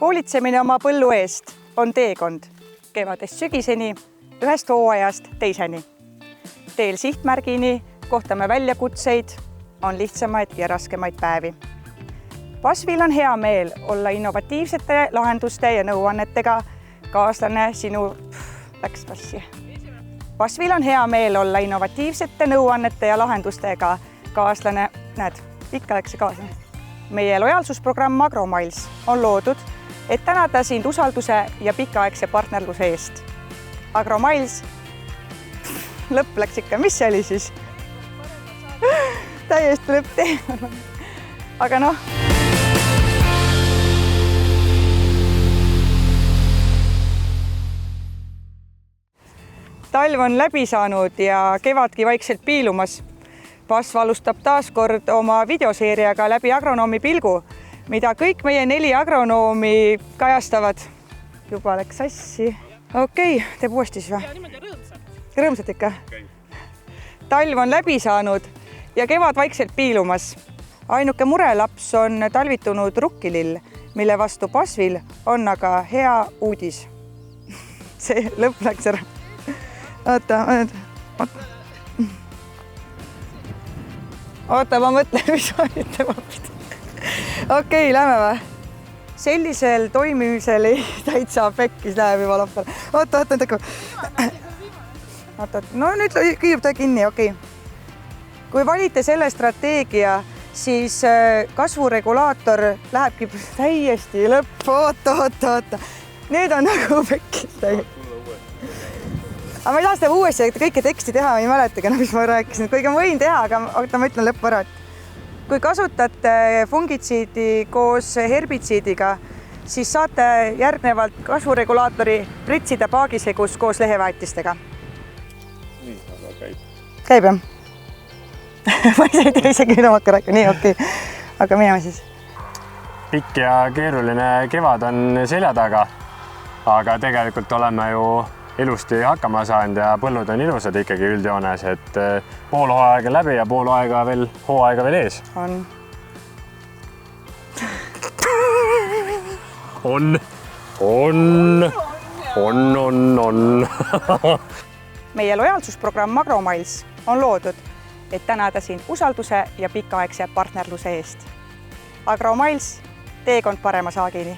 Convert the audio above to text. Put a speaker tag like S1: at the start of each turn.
S1: Hoolitsemine oma põllu eest on teekond kevadest sügiseni, ühest hooajast teiseni. Teel sihtmärgini kohtame väljakutseid, on lihtsamaid ja raskemaid päevi. BASF-il on hea meel olla innovatiivsete lahenduste ja nõuannetega kaaslane sinu... BASF-il on hea meel olla innovatiivsete nõuannete ja lahendustega kaaslane... Näed, ikka läks see kaaslane. Meie lojaalsusprogramm AgroMiles on loodud, et tänada sind usalduse ja pikaaegse partnerluse eest. AgroMiles, lõpp läks ikka, mis see oli siis? Täiesti lõpp teema. Aga noh. Talv on läbi saanud ja kevadki vaikselt piilumas. BASF alustab taas kord oma videoseeriaga läbi agronoomi pilgu, mida kõik meie 4 agronoomi kajastavad. Juba läks sassi. Okei, teeb uuesti siis või? Rõõmsalt ikka. Talv on läbi saanud ja kevad vaikselt piilumas. Ainuke murelaps on talvitunud rukkilill, mille vastu BASF-il on aga hea uudis. See lõpp läks ära. Oota, ma mõtlen, mis ma ütlema pidin. Okei, lähme või? Sellisel toimimisel ei täitsa pekkis läheb juba loppele. Oota. No nüüd küüb ta kinni, okei. Kui valite selle strateegia, siis kasvuregulaator lähebki täiesti lõpp. Oota. Nüüd on nagu pekkis täiesti. Aga ma ei taha seda uuesti kõike teksti teha, ma ei mäletagi, mis ma rääkisin. Kuigi ma võin teha, aga ma ütlen lõppu ära. Kui kasutate fungitsiidi koos herbitsiidiga, siis saate järgnevalt kasvuregulaatori pritsida paagisegus koos leheväetistega.
S2: Nii, aga käib.
S1: Käib jah? Ma ei tea isegi, mida ma hakka rääkima. Nii, okei. Aga minema siis.
S2: Pikk ja keeruline kevad on selja taga, aga tegelikult oleme ju ilusti hakkama saanud ja põllud on ilusad ikkagi üldjoones, et pool hooaega läbi ja pool hooaega veel ees. On.
S1: Meie lojaalsusprogramm AgroMiles on loodud, et tänada sind usalduse ja pikaaegse partnerluse eest. AgroMiles, teekond parema saagini.